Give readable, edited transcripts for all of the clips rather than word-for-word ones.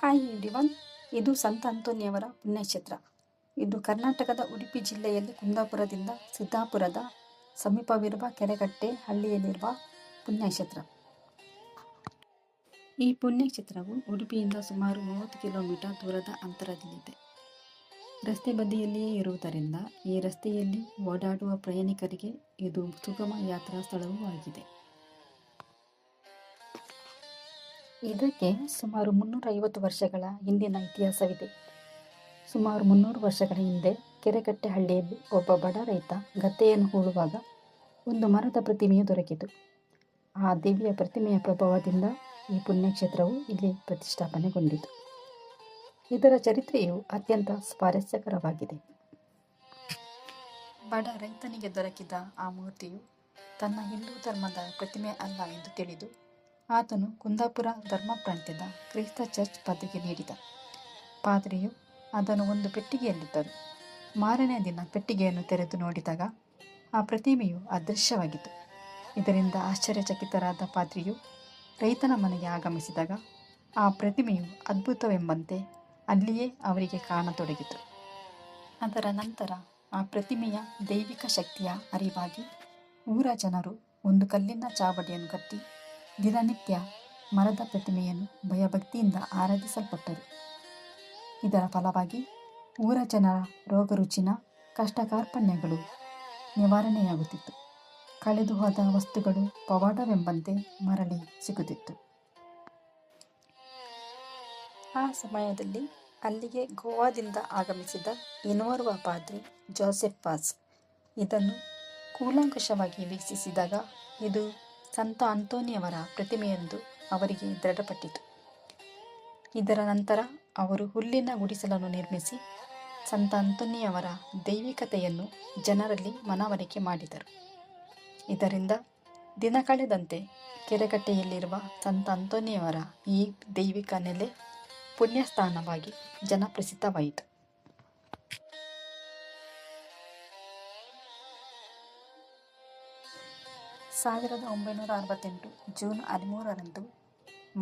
Hi everyone. ಇದು ಸಂತ ಅಂತೋನಿಯವರ ಪುಣ್ಯಕ್ಷೇತ್ರ. ಇದು ಕರ್ನಾಟಕದ ಉಡುಪಿ ಜಿಲ್ಲೆಯಲ್ಲಿ ಕುಂದಾಪುರದಿಂದ ಸಿದ್ದಾಪುರದ ಸಮೀಪವಿರುವ ಕೆರೆಕಟ್ಟೆ ಹಳ್ಳಿಯಲ್ಲಿರುವ ಪುಣ್ಯಕ್ಷೇತ್ರ. ಈ ಪುಣ್ಯಕ್ಷೇತ್ರವು ಉಡುಪಿಯಿಂದ ಸುಮಾರು 30 ಕಿಲೋಮೀಟರ್ ದೂರದ ಅಂತರದಲ್ಲಿದೆ. ರಸ್ತೆ ಬದಿಯಲ್ಲಿಯೇ ಇರುವುದರಿಂದ ಈ ರಸ್ತೆಯಲ್ಲಿ ಓಡಾಡುವ ಪ್ರಯಾಣಿಕರಿಗೆ ಇದು ಸುಗಮ ಯಾತ್ರಾ ಸ್ಥಳವೂ ಆಗಿದೆ. ಇದಕ್ಕೆ ಸುಮಾರು 350 ವರ್ಷಗಳ ಹಿಂದಿನ ಇತಿಹಾಸವಿದೆ. ಸುಮಾರು 300 ವರ್ಷಗಳ ಹಿಂದೆ ಕೆರೆಕಟ್ಟೆ ಹಳ್ಳಿಯಲ್ಲಿ ಒಬ್ಬ ಬಡ ರೈತ ಗದ್ದೆಯನ್ನು ಹೂಳುವಾಗ ಒಂದು ಮರದ ಪ್ರತಿಮೆಯು ದೊರಕಿತು. ಆ ದಿವ್ಯ ಪ್ರತಿಮೆಯ ಪ್ರಭಾವದಿಂದ ಈ ಪುಣ್ಯಕ್ಷೇತ್ರವು ಇಲ್ಲಿ ಪ್ರತಿಷ್ಠಾಪನೆಗೊಂಡಿತು. ಇದರ ಚರಿತ್ರೆಯು ಅತ್ಯಂತ ಸ್ವಾರಸ್ಯಕರವಾಗಿದೆ. ಬಡ ರೈತನಿಗೆ ದೊರಕಿದ ಆ ಮೂರ್ತಿಯು ತನ್ನ ಹಿಂದೂ ಧರ್ಮದ ಪ್ರತಿಮೆ ಅಲ್ಲ ಎಂದು ತಿಳಿದು ಆತನು ಕುಂದಾಪುರ ಧರ್ಮ ಪ್ರಾಂತ್ಯದ ಕ್ರೈಸ್ತ ಚರ್ಚ್ ಪಾದ್ರಿಗೆ ನೀಡಿದ. ಪಾದ್ರಿಯು ಅದನ್ನು ಒಂದು ಪೆಟ್ಟಿಗೆಯಲ್ಲಿಟ್ಟರು. ಮಾರನೇ ದಿನ ಪೆಟ್ಟಿಗೆಯನ್ನು ತೆರೆದು ನೋಡಿದಾಗ ಆ ಪ್ರತಿಮೆಯು ಅದೃಶ್ಯವಾಗಿತ್ತು. ಇದರಿಂದ ಆಶ್ಚರ್ಯಚಕಿತರಾದ ಪಾದ್ರಿಯು ರೈತನ ಮನೆಗೆ ಆಗಮಿಸಿದಾಗ ಆ ಪ್ರತಿಮೆಯು ಅದ್ಭುತವೆಂಬಂತೆ ಅಲ್ಲಿಯೇ ಅವರಿಗೆ ಕಾಣತೊಡಗಿತು. ಅದರ ನಂತರ ಆ ಪ್ರತಿಮೆಯ ದೈವಿಕ ಶಕ್ತಿಯ ಅರಿವಾಗಿ ಊರ ಜನರು ಒಂದು ಕಲ್ಲಿನ ಚಾವಡಿಯನ್ನು ಕಟ್ಟಿ ದಿನನಿತ್ಯ ಮರದ ಪ್ರತಿಮೆಯನ್ನು ಭಯಭಕ್ತಿಯಿಂದ ಆರಾಧಿಸಲ್ಪಟ್ಟರು. ಇದರ ಫಲವಾಗಿ ಊರ ಜನರ ರೋಗರುಚಿನ ಕಷ್ಟ ಕಾರ್ಪಣ್ಯಗಳು ನಿವಾರಣೆಯಾಗುತ್ತಿತ್ತು. ಕಳೆದು ಹೋದ ವಸ್ತುಗಳು ಪವಾಡವೆಂಬಂತೆ ಮರಳಿ ಸಿಗುತ್ತಿತ್ತು. ಆ ಸಮಯದಲ್ಲಿ ಅಲ್ಲಿಗೆ ಗೋವಾದಿಂದ ಆಗಮಿಸಿದ ಇನ್ನೋರ್ವ ಪಾದ್ರಿ ಜೋಸೆಫ್ ವಾಸ್ ಇದನ್ನು ಕೂಲಂಕಷವಾಗಿ ವೀಕ್ಷಿಸಿದಾಗ ಇದು ಸಂತ ಅಂತೋನಿಯವರ ಪ್ರತಿಮೆಯೆಂದು ಅವರಿಗೆ ದೃಢಪಟ್ಟಿತು. ಇದರ ನಂತರ ಅವರು ಹುಲ್ಲಿನ ಗುಡಿಸಲನ್ನು ನಿರ್ಮಿಸಿ ಸಂತ ಅಂತೋನಿಯವರ ದೈವಿಕತೆಯನ್ನು ಜನರಲ್ಲಿ ಮನವರಿಕೆ ಮಾಡಿದರು. ಇದರಿಂದ ದಿನ ಕಳೆದಂತೆ ಕೆರೆಕಟ್ಟೆಯಲ್ಲಿರುವ ಸಂತ ಅಂತೋನಿಯವರ ಈ ದೈವಿಕ ನೆಲೆ ಪುಣ್ಯಸ್ಥಾನವಾಗಿ ಜನಪ್ರಸಿದ್ಧವಾಯಿತು. ಸಾವಿರದ 1968 ಜೂನ್ 13ರಂದು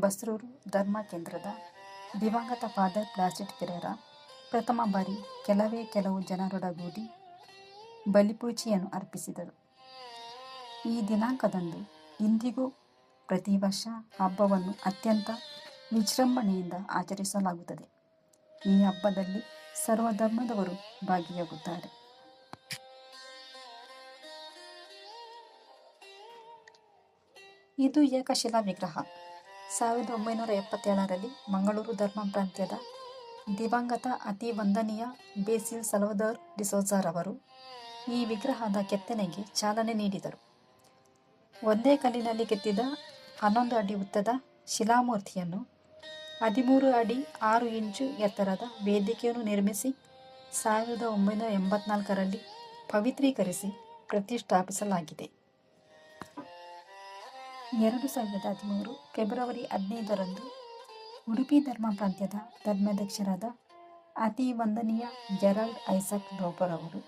ಬಸ್ರೂರು ಧರ್ಮ ಕೇಂದ್ರದ ದಿವಂಗತ ಫಾದರ್ ಪ್ಲಾಸಿಡ್ ಪೆರೇರ ಪ್ರಥಮ ಬಾರಿ ಕೆಲವು ಜನರೊಡಗೂಡಿ ಬಲಿಪೂಜೆಯನ್ನು ಅರ್ಪಿಸಿದರು. ಈ ದಿನಾಂಕದಂದು ಇಂದಿಗೂ ಪ್ರತಿ ವರ್ಷ ಹಬ್ಬವನ್ನು ಅತ್ಯಂತ ವಿಜೃಂಭಣೆಯಿಂದ ಆಚರಿಸಲಾಗುತ್ತದೆ. ಈ ಹಬ್ಬದಲ್ಲಿ ಸರ್ವಧರ್ಮದವರು ಭಾಗಿಯಾಗುತ್ತಾರೆ. ಇದು ಏಕಶಿಲಾ ವಿಗ್ರಹ. 1977ರಲ್ಲಿ ಮಂಗಳೂರು ಧರ್ಮ ಪ್ರಾಂತ್ಯದ ದಿವಂಗತ ಅತಿ ವಂದನೀಯ ಬೇಸಿಲ್ ಸಲ್ವದೋರ್ ಡಿಸೋಜಾರವರು ಈ ವಿಗ್ರಹದ ಕೆತ್ತನೆಗೆ ಚಾಲನೆ ನೀಡಿದರು. ಒಂದೇ ಕಲ್ಲಿನಲ್ಲಿ ಕೆತ್ತಿದ 11 ಅಡಿ ಉದ್ದದ ಶಿಲಾಮೂರ್ತಿಯನ್ನು 13 ಅಡಿ 6 ಇಂಚು ಎತ್ತರದ ವೇದಿಕೆಯನ್ನು ನಿರ್ಮಿಸಿ 1984ರಲ್ಲಿ ಪವಿತ್ರೀಕರಿಸಿ ಪ್ರತಿಷ್ಠಾಪಿಸಲಾಗಿದೆ. 2013 ಫೆಬ್ರವರಿ 15ರಂದು ಉಡುಪಿ ಧರ್ಮ ಪ್ರಾಂತ್ಯದ ಧರ್ಮಾಧ್ಯಕ್ಷರಾದ ಅತಿ ವಂದನೀಯ ಜೆರಾಲ್ಡ್ ಐಸಾಕ್ ಡೋಪರ್ ಅವರು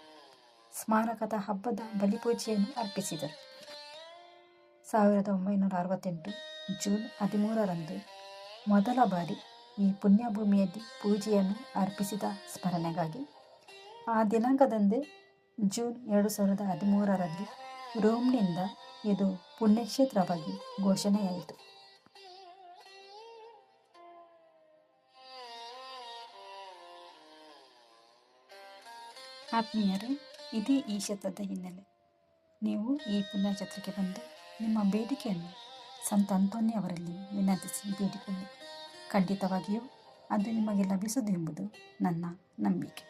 ಸ್ಮಾರಕದ ಹಬ್ಬದ ಬಲಿಪೂಜೆಯನ್ನು ಅರ್ಪಿಸಿದರು. 1968 ಜೂನ್ 13ರಂದು ಮೊದಲ ಬಾರಿ ಈ ಪುಣ್ಯಭೂಮಿಯಲ್ಲಿ ಪೂಜೆಯನ್ನು ಅರ್ಪಿಸಿದ ಸ್ಮರಣೆಗಾಗಿ ಆ ದಿನಾಂಕದಂದೇ ಜೂನ್ 2013ರಲ್ಲಿ ರೋಮ್ನಿಂದ ಇದು ಪುಣ್ಯಕ್ಷೇತ್ರವಾಗಿ ಘೋಷಣೆಯಾಯಿತು. ಆತ್ಮೀಯರೇ, ಇದೇ ಈ ಕ್ಷೇತ್ರದ ಹಿನ್ನೆಲೆ. ನೀವು ಈ ಪುಣ್ಯಕ್ಷೇತ್ರಕ್ಕೆ ಬಂದು ನಿಮ್ಮ ಬೇಡಿಕೆಯನ್ನು ಸಂತ ಅಂತೋನಿ ಅವರಲ್ಲಿ ವಿನಂತಿಸಿ ಬೇಡಿಕೊಳ್ಳಿ. ಖಂಡಿತವಾಗಿಯೂ ಅದು ನಿಮಗೆ ಲಭಿಸುವುದು ಎಂಬುದು ನನ್ನ ನಂಬಿಕೆ.